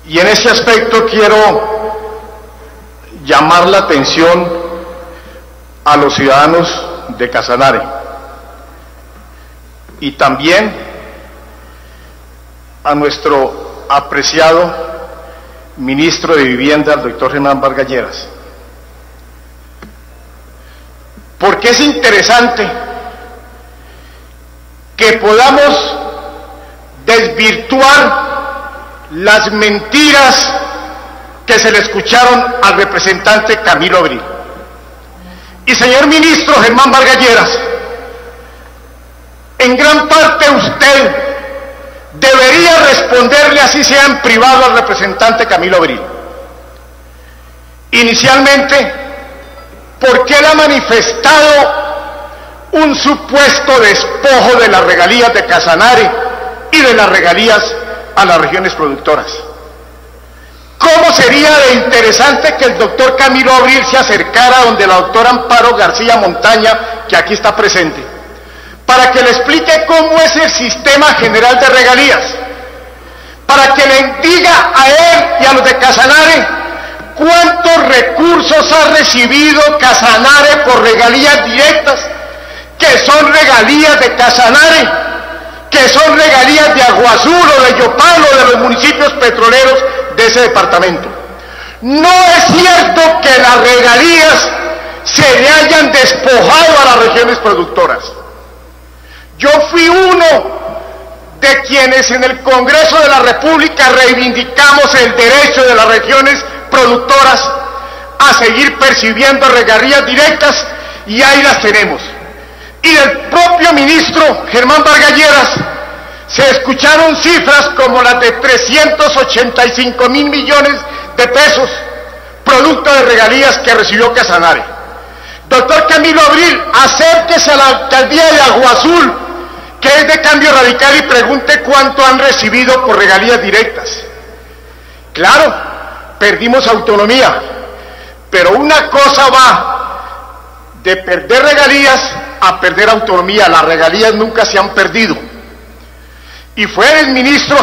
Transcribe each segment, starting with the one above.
Y en ese aspecto quiero llamar la atención a los ciudadanos de Casanare y también a nuestro apreciado ministro de Vivienda, el doctor Germán Vargas Lleras, porque es interesante que podamos desvirtuar las mentiras que se le escucharon al representante Camilo Abril. Y señor ministro Germán Vargas Lleras, en gran parte usted debería responderle, así sea en privado, al representante Camilo Abril. Inicialmente, porque él ha manifestado un supuesto despojo de las regalías de Casanare y de las regalías a las regiones productoras. ¿Cómo sería de interesante que el doctor Camilo Abril se acercara donde la doctora Amparo García Montaña, que aquí está presente, para que le explique cómo es el sistema general de regalías, para que le diga a él y a los de Casanare cuántos recursos ha recibido Casanare por regalías directas, que son regalías de Casanare, que son regalías de Agua Azul o de Yopal o de los municipios petroleros de ese departamento. No es cierto que las regalías se le hayan despojado a las regiones productoras. Yo fui uno de quienes en el Congreso de la República reivindicamos el derecho de las regiones productoras a seguir percibiendo regalías directas, y ahí las tenemos. Y del propio ministro Germán Vargas Lleras se escucharon cifras como las de 385.000 millones de pesos, producto de regalías que recibió Casanare. Doctor Camilo Abril, acérquese a la alcaldía de Agua Azul, que es de Cambio Radical, y pregunte cuánto han recibido por regalías directas. Claro, perdimos autonomía, pero una cosa va de perder regalías a perder autonomía. Las regalías nunca se han perdido. Y fue el ministro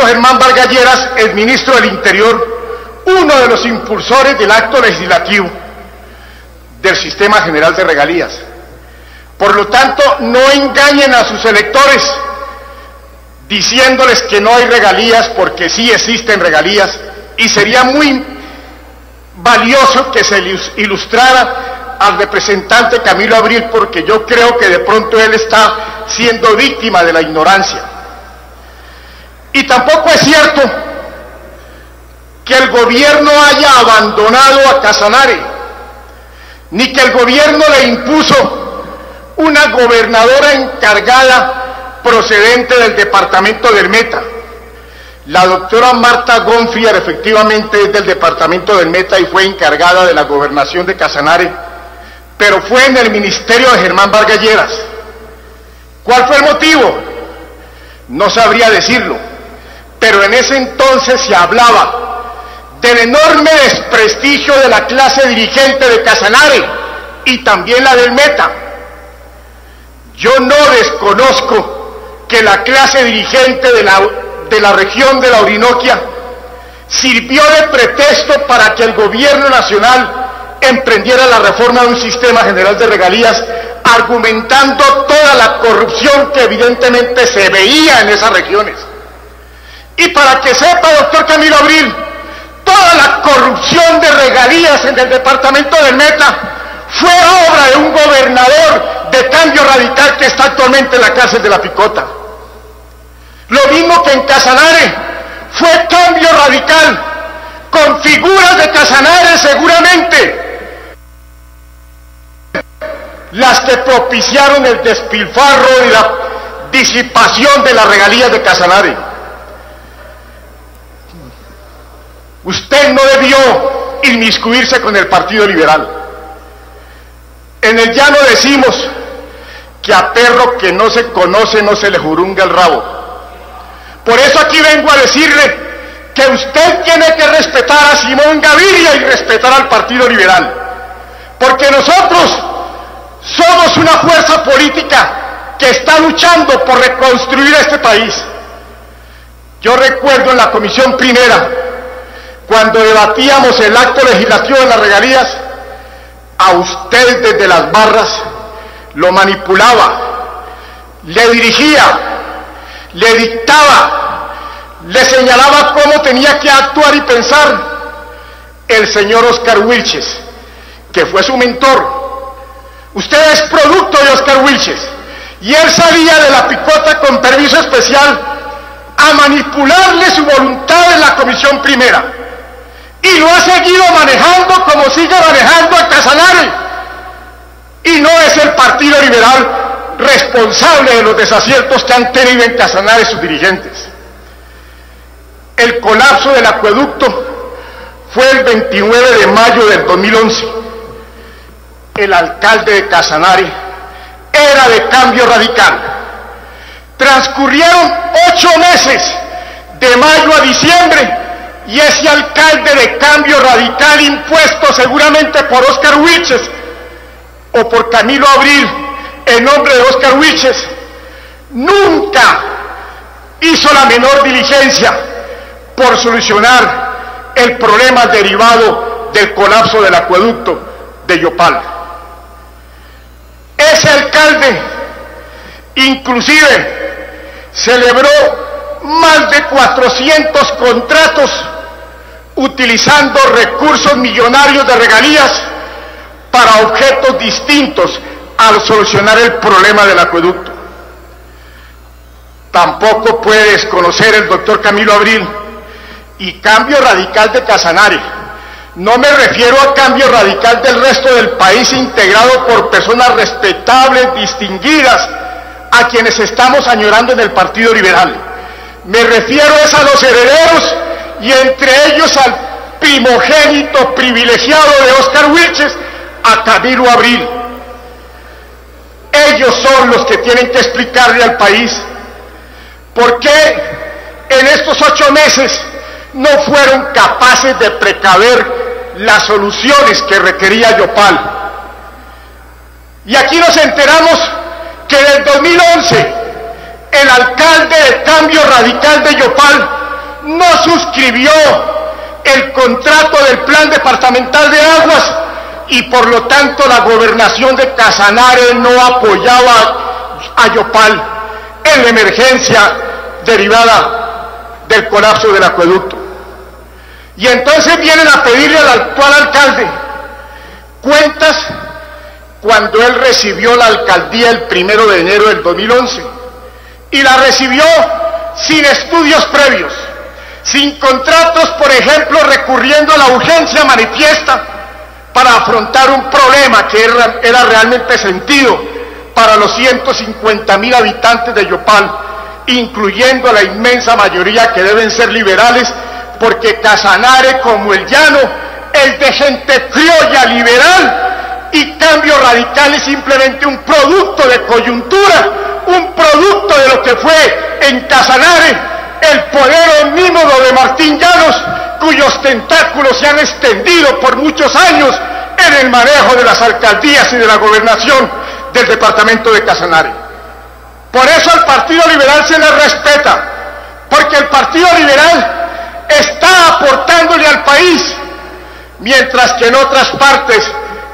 Germán Vargas Lleras, el ministro del Interior, uno de los impulsores del acto legislativo del sistema general de regalías. Por lo tanto, no engañen a sus electores diciéndoles que no hay regalías, porque sí existen regalías, y sería muy valioso que se ilustrara al representante Camilo Abril, porque yo creo que de pronto él está siendo víctima de la ignorancia. Y tampoco es cierto que el gobierno haya abandonado a Casanare, ni que el gobierno le impuso una gobernadora encargada procedente del departamento del Meta. La doctora Marta Gonfiar efectivamente es del departamento del Meta y fue encargada de la gobernación de Casanare, pero fue en el ministerio de Germán Vargas Lleras. ¿Cuál fue el motivo? No sabría decirlo, pero en ese entonces se hablaba del enorme desprestigio de la clase dirigente de Casanare y también la del Meta. Yo no desconozco que la clase dirigente de la región de la Orinoquia sirvió de pretexto para que el gobierno nacional emprendiera la reforma de un sistema general de regalías, argumentando toda la corrupción que evidentemente se veía en esas regiones. Y para que sepa, doctor Camilo Abril, toda la corrupción de regalías en el departamento del Meta fue obra de un gobernador de Cambio Radical que está actualmente en la cárcel de La Picota. Lo mismo que en Casanare, fue Cambio Radical, con figuras de Casanare seguramente, las que propiciaron el despilfarro y la disipación de las regalías de Casanare. Usted no debió inmiscuirse con el Partido Liberal. En el llano decimos que a perro que no se conoce no se le jurunga el rabo. Por eso aquí vengo a decirle que usted tiene que respetar a Simón Gaviria y respetar al Partido Liberal, porque nosotros somos una fuerza política que está luchando por reconstruir este país. Yo recuerdo en la Comisión Primera, cuando debatíamos el acto legislativo de las regalías, a usted desde las barras lo manipulaba, le dirigía, le dictaba, le señalaba cómo tenía que actuar y pensar el señor Oscar Wilches, que fue su mentor. Usted es producto de Oscar Wilches, y él salía de la picota con permiso especial a manipularle su voluntad en la Comisión Primera, y lo ha seguido manejando como sigue manejando a Casanare, y no es el Partido Liberal responsable de los desaciertos que han tenido en Casanare sus dirigentes. El colapso del acueducto fue el 29 de mayo del 2011. El alcalde de Casanare era de Cambio Radical. Transcurrieron 8 meses, de mayo a diciembre, y ese alcalde de Cambio Radical, impuesto seguramente por Oscar Wilches o por Camilo Abril, en nombre de Oscar Wilches, nunca hizo la menor diligencia por solucionar el problema derivado del colapso del acueducto de Yopal. Ese alcalde inclusive celebró más de 400 contratos utilizando recursos millonarios de regalías para objetos distintos al solucionar el problema del acueducto. Tampoco puede desconocer el doctor Camilo Abril y Cambio Radical de Casanare. No me refiero a Cambio Radical del resto del país integrado por personas respetables, distinguidas, a quienes estamos añorando en el Partido Liberal. Me refiero a los herederos y entre ellos al primogénito privilegiado de Oscar Wilches, a Camilo Abril. Ellos son los que tienen que explicarle al país por qué en estos 8 meses no fueron capaces de precaver las soluciones que requería Yopal. Y aquí nos enteramos que en el 2011 el alcalde de Cambio Radical de Yopal no suscribió el contrato del Plan Departamental de Aguas y por lo tanto la gobernación de Casanare no apoyaba a Yopal en la emergencia derivada del colapso del acueducto. Y entonces vienen a pedirle al actual alcalde cuentas cuando él recibió la alcaldía el 1 de enero del 2011, y la recibió sin estudios previos, sin contratos, por ejemplo, recurriendo a la urgencia manifiesta para afrontar un problema que era realmente sentido para los 150.000 habitantes de Yopal, incluyendo a la inmensa mayoría que deben ser liberales, porque Casanare, como el llano, es de gente criolla liberal, y Cambio Radical es simplemente un producto de coyuntura, un producto de lo que fue en Casanare el poder omnímodo de Martín Llanos, cuyos tentáculos se han extendido por muchos años en el manejo de las alcaldías y de la gobernación del departamento de Casanare. Por eso al Partido Liberal se le respeta, porque el Partido Liberal está aportándole al país, mientras que en otras partes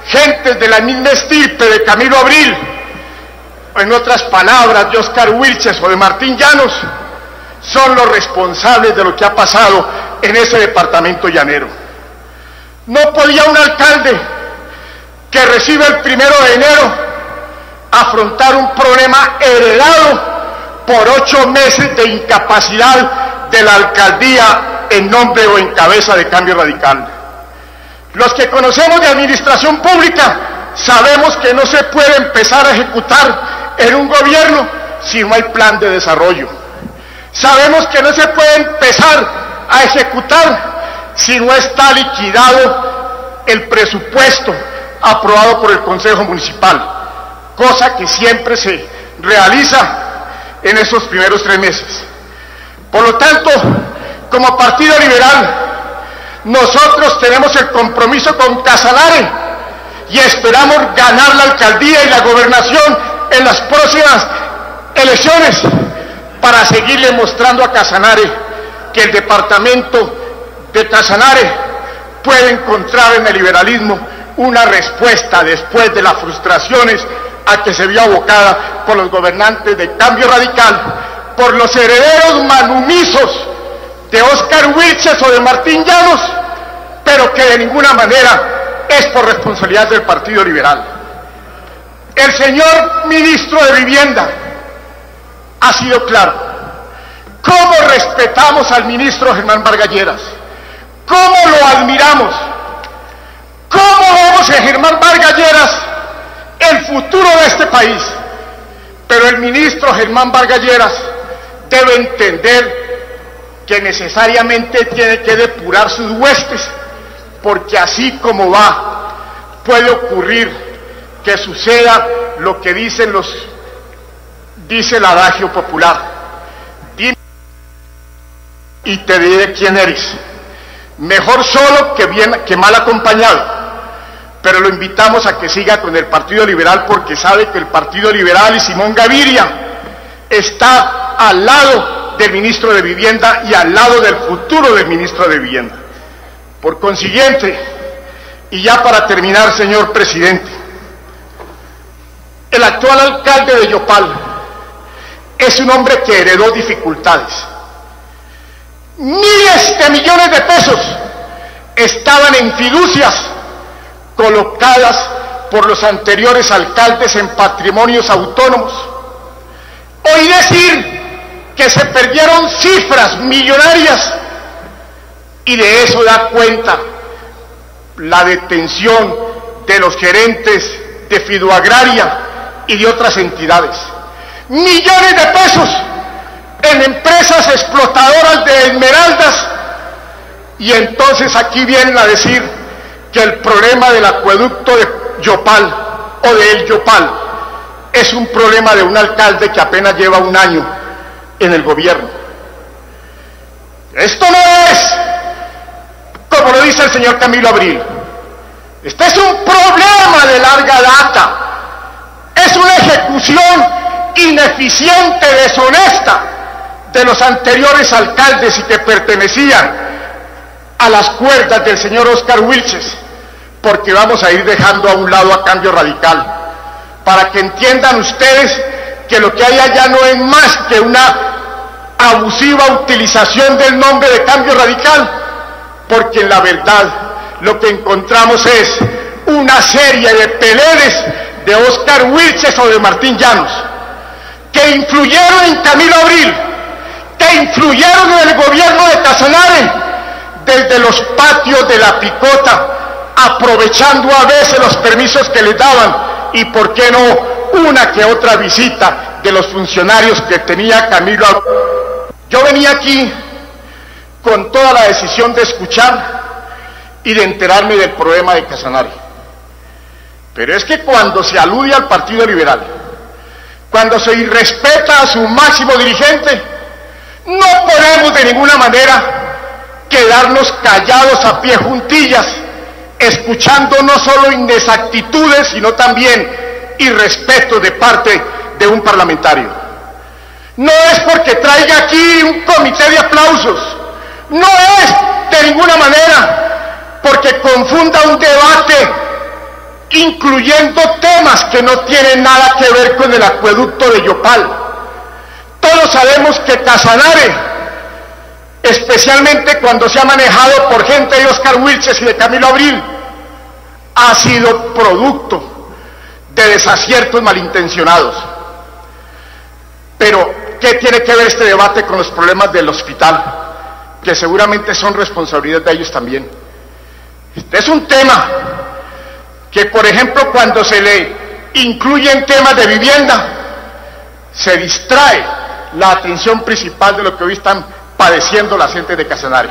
gentes de la misma estirpe de Camilo Abril, en otras palabras de Oscar Wilches o de Martín Llanos, son los responsables de lo que ha pasado en ese departamento llanero. No podía un alcalde que recibe el 1 de enero afrontar un problema heredado por 8 meses de incapacidad de la alcaldía en nombre o en cabeza de Cambio Radical. Los que conocemos de administración pública sabemos que no se puede empezar a ejecutar en un gobierno si no hay plan de desarrollo. Sabemos que no se puede empezar a ejecutar si no está liquidado el presupuesto aprobado por el Consejo Municipal, cosa que siempre se realiza en esos primeros 3 meses. Por lo tanto, como Partido Liberal, nosotros tenemos el compromiso con Casanare y esperamos ganar la alcaldía y la gobernación en las próximas elecciones para seguirle mostrando a Casanare que el departamento de Casanare puede encontrar en el liberalismo una respuesta después de las frustraciones a que se vio abocada por los gobernantes de Cambio Radical, por los herederos manumisos de Óscar Wilches o de Martín Llanos, pero que de ninguna manera es por responsabilidad del Partido Liberal. El señor ministro de Vivienda ha sido claro. ¿Cómo respetamos al ministro Germán Vargas Lleras? ¿Cómo lo admiramos? ¿Cómo vemos en Germán Vargas Lleras el futuro de este país? Pero el ministro Germán Vargas Lleras debe entender que necesariamente tiene que depurar sus huestes, porque así como va, puede ocurrir que suceda lo que dice el adagio popular: dime y te diré quién eres. Mejor solo que mal acompañado. Pero lo invitamos a que siga con el Partido Liberal, porque sabe que el Partido Liberal y Simón Gaviria está al lado del ministro de Vivienda y al lado del futuro del ministro de Vivienda. Por consiguiente, y ya para terminar, señor presidente, el actual alcalde de Yopal es un hombre que heredó dificultades. Miles de millones de pesos estaban en fiducias colocadas por los anteriores alcaldes en patrimonios autónomos. Oí decir que se perdieron cifras millonarias, y de eso da cuenta la detención de los gerentes de Fiduagraria y de otras entidades. Millones de pesos en empresas explotadoras de esmeraldas, y entonces aquí vienen a decir que el problema del acueducto de Yopal o de El Yopal es un problema de un alcalde que apenas lleva un año en el gobierno. Esto no es, como lo dice el señor Camilo Abril, este es un problema de larga data, es una ejecución ineficiente, deshonesta de los anteriores alcaldes y que pertenecían a las cuerdas del señor Óscar Wilches, porque vamos a ir dejando a un lado a Cambio Radical, para que entiendan ustedes que lo que hay allá no es más que una abusiva utilización del nombre de Cambio Radical, porque en la verdad lo que encontramos es una serie de peleles de Óscar Wilches o de Martín Llanos, que influyeron en Camilo Abril, que influyeron en el gobierno de Casanare, desde los patios de la Picota, aprovechando a veces los permisos que les daban, y por qué no una que otra visita de los funcionarios que tenía Camilo Abril. Yo venía aquí con toda la decisión de escuchar y de enterarme del problema de Casanare. Pero es que cuando se alude al Partido Liberal, cuando se irrespeta a su máximo dirigente, no podemos de ninguna manera quedarnos callados a pie juntillas, escuchando no solo inexactitudes, sino también irrespeto de parte de un parlamentario. No es porque traiga aquí un comité de aplausos, no es de ninguna manera porque confunda un debate incluyendo temas que no tienen nada que ver con el acueducto de Yopal. Todos sabemos que Casanare, especialmente cuando se ha manejado por gente de Óscar Wilches y de Camilo Abril, ha sido producto de desaciertos malintencionados. Pero, ¿qué tiene que ver este debate con los problemas del hospital? Que seguramente son responsabilidad de ellos también. Este es un tema que, por ejemplo, cuando se le incluyen temas de vivienda, se distrae la atención principal de lo que hoy están padeciendo las gentes de Casanare.